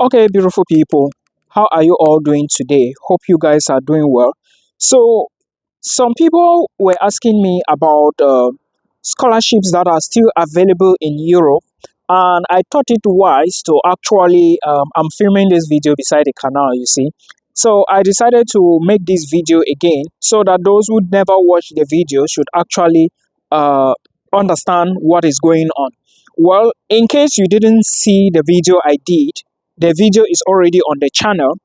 Okay, beautiful people, how are you all doing today? Hope you guys are doing well. So, some people were asking me about scholarships that are still available in Europe, and I thought it wise to actually, I'm filming this video beside the canal, you see. So, I decided to make this video again so that those who never watched the video should actually uh, understand what is going on. Well, in case you didn't see the video I did, the video is already on the channel.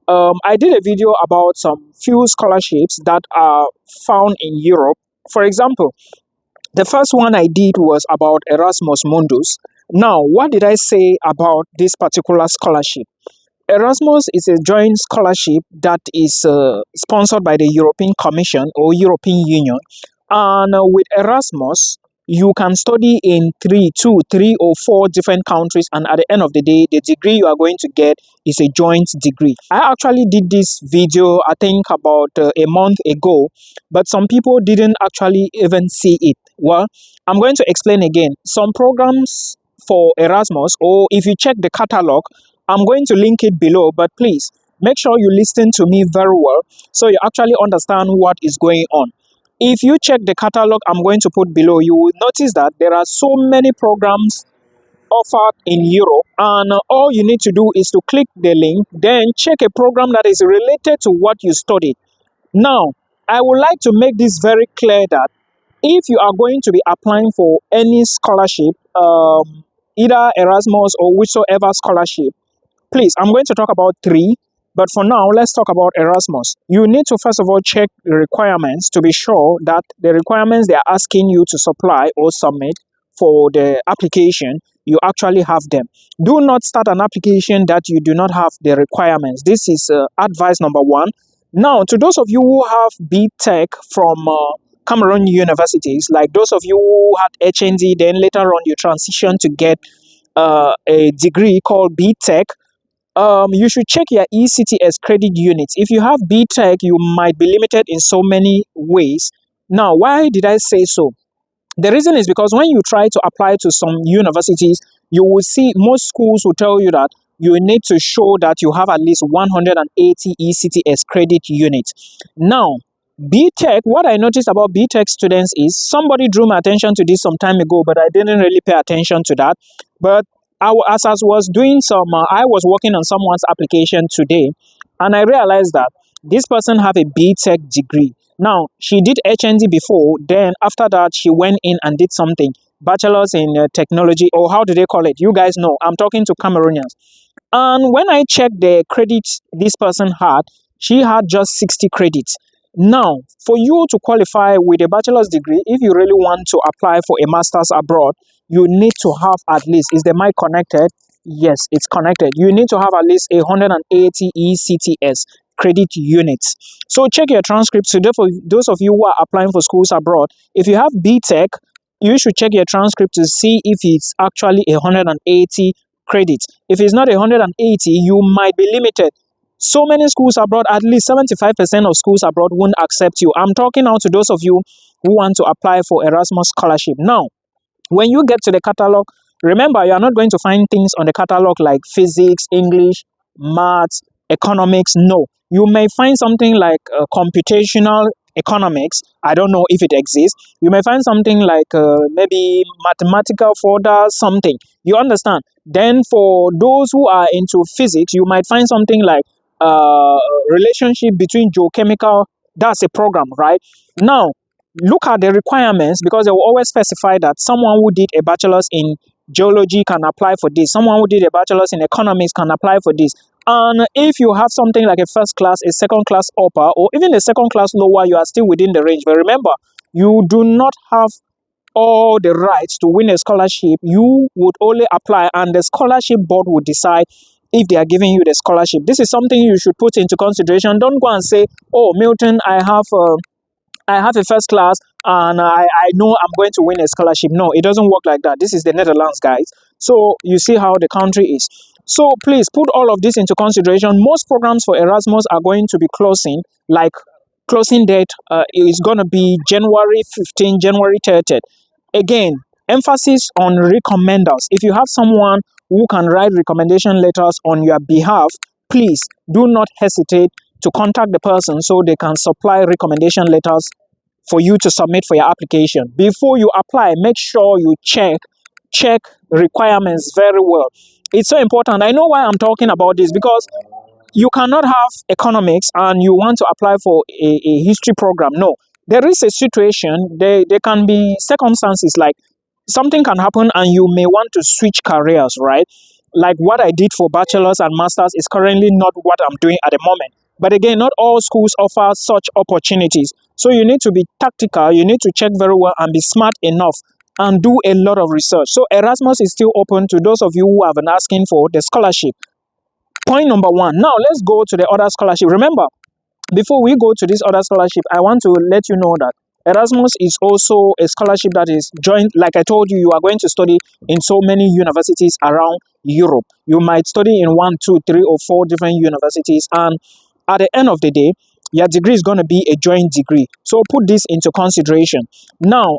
I did a video about some few scholarships that are found in Europe. For example, the first one I did was about Erasmus Mundus. Now, what did I say about this particular scholarship? Erasmus is a joint scholarship that is sponsored by the European Commission or European Union. And with Erasmus, you can study in three or four different countries. And at the end of the day, the degree you are going to get is a joint degree. I actually did this video, I think, about a month ago, but some people didn't actually even see it. Well, I'm going to explain again. Some programs for Erasmus, or if you check the catalog, I'm going to link it below, but please make sure you listen to me very well so you actually understand what is going on. If you check the catalog I'm going to put below, you will notice that there are so many programs offered in Europe, and all you need to do is to click the link, then check a program that is related to what you studied. Now, I would like to make this very clear that if you are going to be applying for any scholarship, either Erasmus or whichsoever scholarship, please, I'm going to talk about three, but for now, let's talk about Erasmus. You need to first of all check the requirements to be sure that the requirements they are asking you to supply or submit for the application, you actually have them. Do not start an application that you do not have the requirements. This is advice number one. Now, to those of you who have BTech from Cameroon universities, like those of you who had HND, then later on you transition to get a degree called BTech, you should check your ECTS credit units. If you have BTech, you might be limited in so many ways. Now, why did I say so? The reason is because when you try to apply to some universities, you will see most schools will tell you that you need to show that you have at least 180 ECTS credit units. Now, BTech, what I noticed about BTech students is somebody drew my attention to this some time ago, but I didn't really pay attention to that. But as I was doing I was working on someone's application today, and I realized that this person have a BTech degree. Now, she did HND before, then after that, she went in and did something. Bachelor's in technology, or how do they call it? You guys know. I'm talking to Cameroonians. And when I checked the credits this person had, she had just 60 credits. Now, for you to qualify with a bachelor's degree, if you really want to apply for a master's abroad, you need to have at least, is the mic connected? Yes, it's connected. You need to have at least 180 ECTS credit units. So check your transcripts. So therefore, those of you who are applying for schools abroad, if you have BTech, you should check your transcript to see if it's actually 180 credits. If it's not 180, you might be limited. So many schools abroad, at least 75% of schools abroad won't accept you. I'm talking now to those of you who want to apply for Erasmus scholarship. Now, when you get to the catalog, remember you are not going to find things on the catalog like physics, English, maths, economics. No, you may find something like computational economics. I don't know if it exists. You may find something like maybe mathematical further something. You understand? Then for those who are into physics, you might find something like relationship between geochemical. That's a program, right? Now, look at the requirements because they will always specify that someone who did a bachelor's in geology can apply for this. Someone who did a bachelor's in economics can apply for this. And if you have something like a first class, a second class upper, or even a second class lower, you are still within the range. But remember, you do not have all the rights to win a scholarship. You would only apply, and the scholarship board would decide if they are giving you the scholarship. This is something you should put into consideration. Don't go and say, oh, Milton, I have a first class and I know I'm going to win a scholarship. No, it doesn't work like that. This is the Netherlands, guys. So you see how the country is. So please put all of this into consideration. Most programs for Erasmus are going to be closing, like closing date is going to be January 15, January 30th. Again, emphasis on recommenders. If you have someone who can write recommendation letters on your behalf, please do not hesitate to contact the person so they can supply recommendation letters for you to submit for your application. Before you apply, make sure you check requirements very well. It's so important. I know why I'm talking about this, because you cannot have economics and you want to apply for a history program. No, there is a situation, there can be circumstances like something can happen and you may want to switch careers, right? Like what I did for bachelor's and master's is currently not what I'm doing at the moment. But again, not all schools offer such opportunities. So you need to be tactical, you need to check very well and be smart enough and do a lot of research. So Erasmus is still open to those of you who have been asking for the scholarship. Point number one. Now let's go to the other scholarship. Remember, before we go to this other scholarship, I want to let you know that Erasmus is also a scholarship that is joined. Like I told you, you are going to study in so many universities around Europe. You might study in 1, 2, 3, or 4 different universities, and at the end of the day, your degree is going to be a joint degree. So put this into consideration. Now,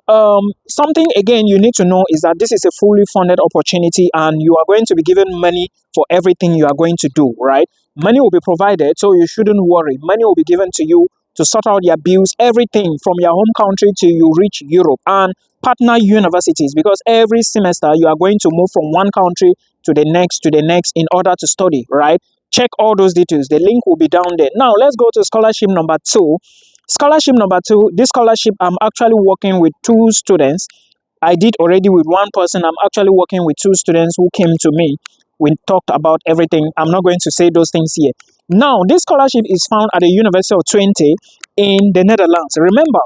something again you need to know is that this is a fully funded opportunity and you are going to be given money for everything you are going to do, right? Money will be provided, so you shouldn't worry. Money will be given to you to sort out your bills, everything from your home country till you reach Europe, and partner universities, because every semester you are going to move from one country to the next in order to study, right? Check all those details. The link will be down there. Now, let's go to scholarship number 2. Scholarship number 2, this scholarship, I'm actually working with 2 students. I did already with one person. I'm actually working with 2 students who came to me. We talked about everything. I'm not going to say those things here. Now, this scholarship is found at the University of Twente in the Netherlands. Remember,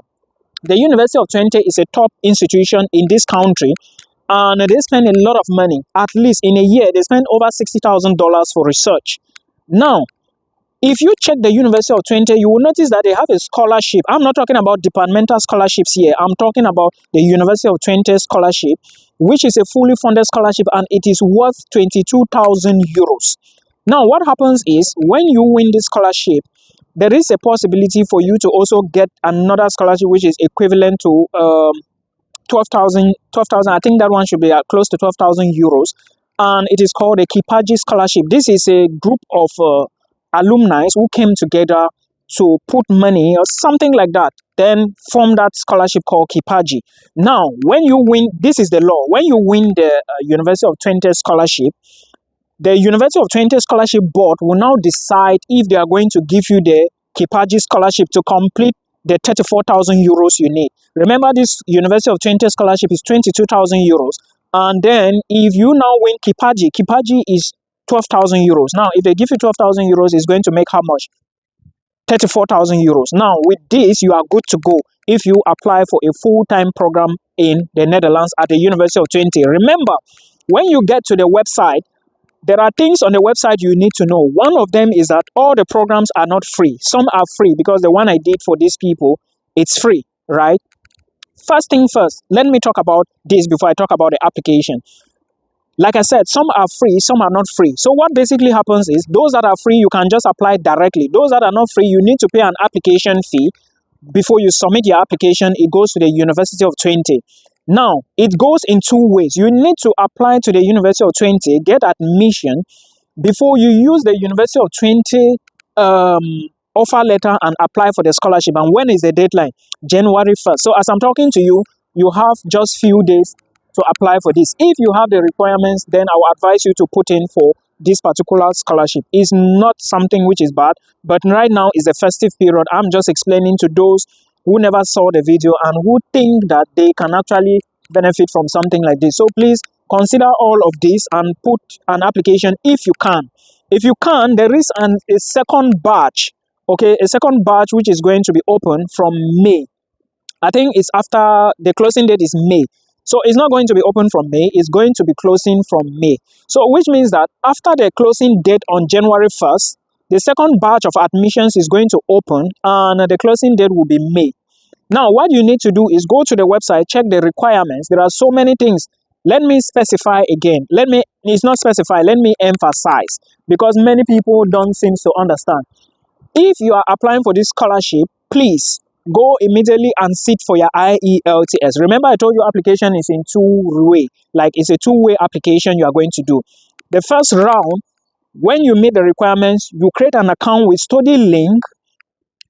the University of Twente is a top institution in this country, and they spend a lot of money. At least in a year, they spend over $60,000 for research. Now, if you check the University of Twente, you will notice that they have a scholarship. I'm not talking about departmental scholarships here. I'm talking about the University of Twente scholarship, which is a fully funded scholarship, and it is worth 22,000 euros. Now, what happens is when you win this scholarship, there is a possibility for you to also get another scholarship, which is equivalent to 12,000. I think that one should be close to 12,000 euros. And it is called a Kipaji scholarship. This is a group of alumni who came together to put money or something like that, then form that scholarship called Kipaji. Now, when you win, this is the law. When you win the University of Twente scholarship, the University of Twente Scholarship Board will now decide if they are going to give you the Kipaji scholarship to complete the 34,000 euros you need. Remember, this University of Twente scholarship is 22,000 euros. And then if you now win Kipaji is 12,000 euros. Now, if they give you 12,000 euros, it's going to make how much? 34,000 euros. Now, with this, you are good to go if you apply for a full-time program in the Netherlands at the University of Twente. Remember, when you get to the website, there are things on the website you need to know. One of them is that all the programs are not free. Some are free because the one I did for these people, it's free, right? First thing first, let me talk about this before I talk about the application. Like I said, some are free, some are not free. So what basically happens is those that are free, you can just apply directly. Those that are not free, you need to pay an application fee. Before you submit your application, it goes to the University of Twente. Now, it goes in 2 ways. You need to apply to the University of Twente, get admission, before you use the University of Twente offer letter and apply for the scholarship. And when is the deadline? January 1st. So as I'm talking to you, you have just few days to apply for this. If you have the requirements, then I will advise you to put in for this particular scholarship. It's not something which is bad, but right now is the festive period. I'm just explaining to those who never saw the video and who think that they can actually benefit from something like this. So please consider all of this and put an application if you can. If you can, there is a second batch, okay, a second batch which is going to be open from May. I think it's after the closing date is May. So it's not going to be open from May, it's going to be closing from May. So which means that after the closing date on January 1st, the second batch of admissions is going to open and the closing date will be May. Now, what you need to do is go to the website, check the requirements. There are so many things. Let me specify again. It's not specify, let me emphasize, because many people don't seem to understand. If you are applying for this scholarship, please go immediately and sit for your IELTS. Remember, I told you application is in 2-way. Like it's a 2-way application you are going to do. The first round, when you meet the requirements, you create an account with StudyLink.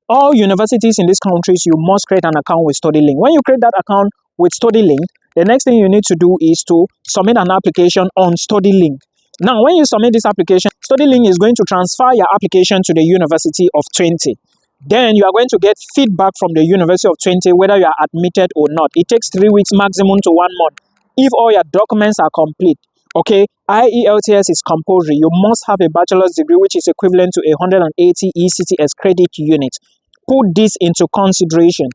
All universities in these countries, you must create an account with StudyLink. When you create that account with StudyLink, the next thing you need to do is to submit an application on StudyLink. Now, when you submit this application, StudyLink is going to transfer your application to the University of Twente. Then you are going to get feedback from the University of Twente whether you are admitted or not. It takes 3 weeks maximum to 1 month. If all your documents are complete, okay, IELTS is compulsory. You must have a bachelor's degree, which is equivalent to 180 ECTS credit units. Put this into consideration.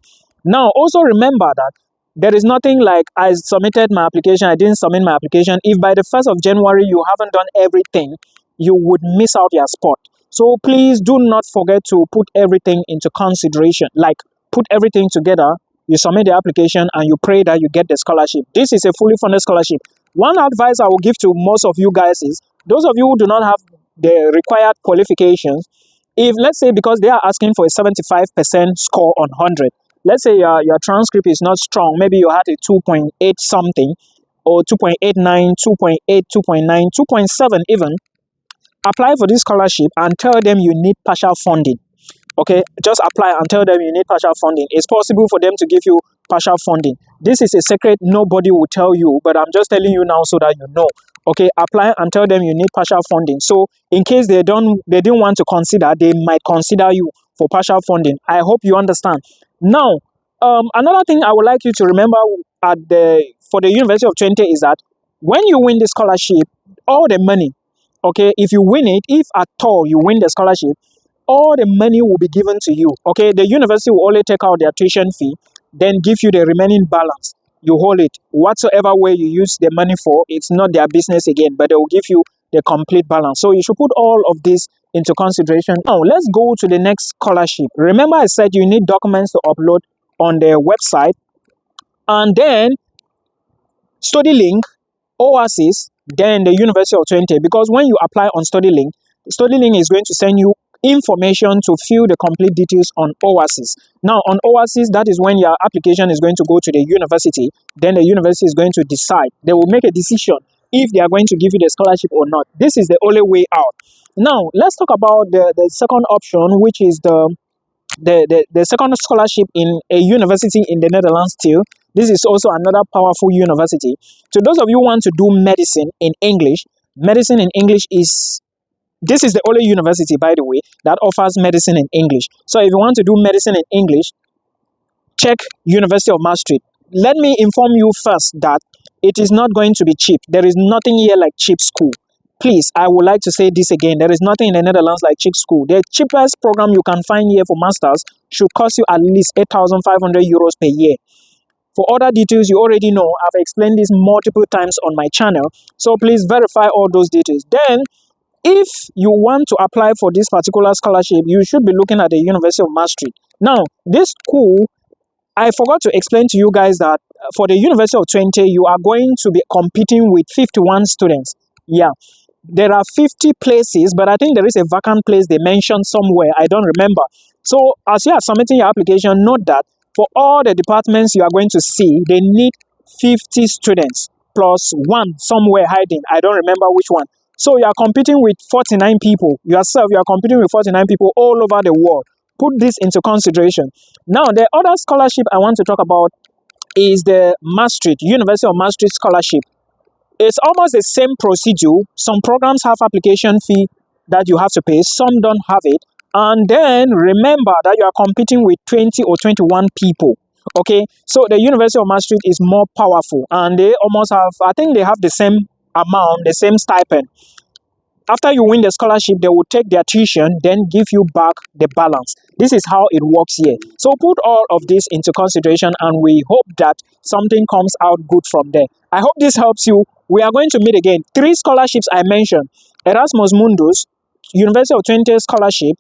Now, also remember that there is nothing like I submitted my application, I didn't submit my application. If by the 1st of January you haven't done everything, you would miss out your spot. So please do not forget to put everything into consideration. Like, put everything together, you submit the application, and you pray that you get the scholarship. This is a fully funded scholarship. One advice I will give to most of you guys is, those of you who do not have the required qualifications, if, let's say, because they are asking for a 75% score on 100, let's say your transcript is not strong, maybe you had a 2.8 something, or 2.89, 2.8, 2.9, 2.7 even, apply for this scholarship and tell them you need partial funding. Okay, just apply and tell them you need partial funding. It's possible for them to give you partial funding. This is a secret nobody will tell you, but I'm just telling you now so that you know. Okay, apply and tell them you need partial funding. So in case they didn't want to consider, they might consider you for partial funding. I hope you understand. Now, another thing I would like you to remember for the University of Twente is that when you win the scholarship, all the money, okay, if you win it, if at all you win the scholarship, all the money will be given to you. Okay, the university will only take out their tuition fee, then give you the remaining balance. You hold it. Whatsoever way you use the money for, it's not their business again, but they will give you the complete balance. So you should put all of this into consideration. Now, let's go to the next scholarship. Remember, I said you need documents to upload on their website, and then StudyLink, Oasis, then the University of Twente. Because when you apply on StudyLink, StudyLink is going to send you information to fill the complete details on Oasis. Now, on Oasis, that is when your application is going to go to the university. Then the university is going to decide. They will make a decision if they are going to give you the scholarship or not. This is the only way out. Now, let's talk about the second option, which is the second scholarship in a university in the Netherlands still. This is also another powerful university. So those of you who want to do medicine in English this is the only university, by the way, that offers medicine in English. So if you want to do medicine in English, check University of Maastricht. Let me inform you first that it is not going to be cheap. There is nothing here like cheap school. Please, I would like to say this again. There is nothing in the Netherlands like cheap school. The cheapest program you can find here for masters should cost you at least 8,500 euros per year. For other details, you already know, I've explained this multiple times on my channel. So please verify all those details. Then, if you want to apply for this particular scholarship, you should be looking at the University of Maastricht. Now, this school, I forgot to explain to you guys that for the University of Twente, you are going to be competing with 51 students. Yeah, there are 50 places, but I think there is a vacant place they mentioned somewhere. I don't remember. So as you are submitting your application, note that for all the departments you are going to see, they need 50 students plus one somewhere hiding. I don't remember which one. So you are competing with 49 people. Yourself, you are competing with 49 people all over the world. Put this into consideration. Now, the other scholarship I want to talk about is the Maastricht, University of Maastricht scholarship. It's almost the same procedure. Some programs have application fee that you have to pay. Some don't have it. And then remember that you are competing with 20 or 21 people. Okay, so the University of Maastricht is more powerful, and they almost have, I think they have the same amount, the same stipend. After you win the scholarship, they will take their tuition, then give you back the balance. This is how it works here. So put all of this into consideration, and we hope that something comes out good from there. I hope this helps you. We are going to meet again. 3 scholarships I mentioned: Erasmus Mundus, University of Twente scholarship,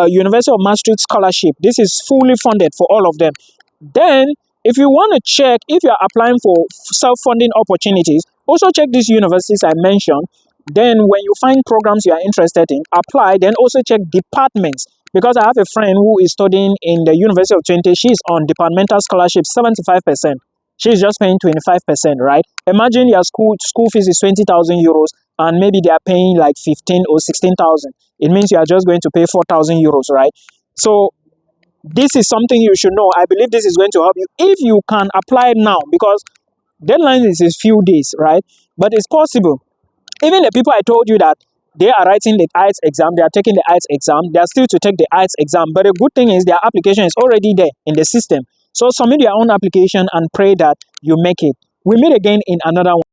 University of Maastricht scholarship. This is fully funded for all of them. Then, if you want to check if you are applying for self-funding opportunities, also check these universities I mentioned. Then when you find programs you are interested in, apply. Then also check departments, because I have a friend who is studying in the University of Twente. She's on departmental scholarship, 75%. She's just paying 25%, right? Imagine your school fees is 20,000 euros. and maybe they are paying like 15 or 16,000, it means you are just going to pay 4,000 euros, right? So this is something you should know. I believe this is going to help you if you can apply now, because deadline is a few days, right? But it's possible. Even the people I told you that they are writing the IELTS exam, they are taking the IELTS exam, they are still to take the IELTS exam. But the good thing is their application is already there in the system. So submit your own application and pray that you make it. We meet again in another one.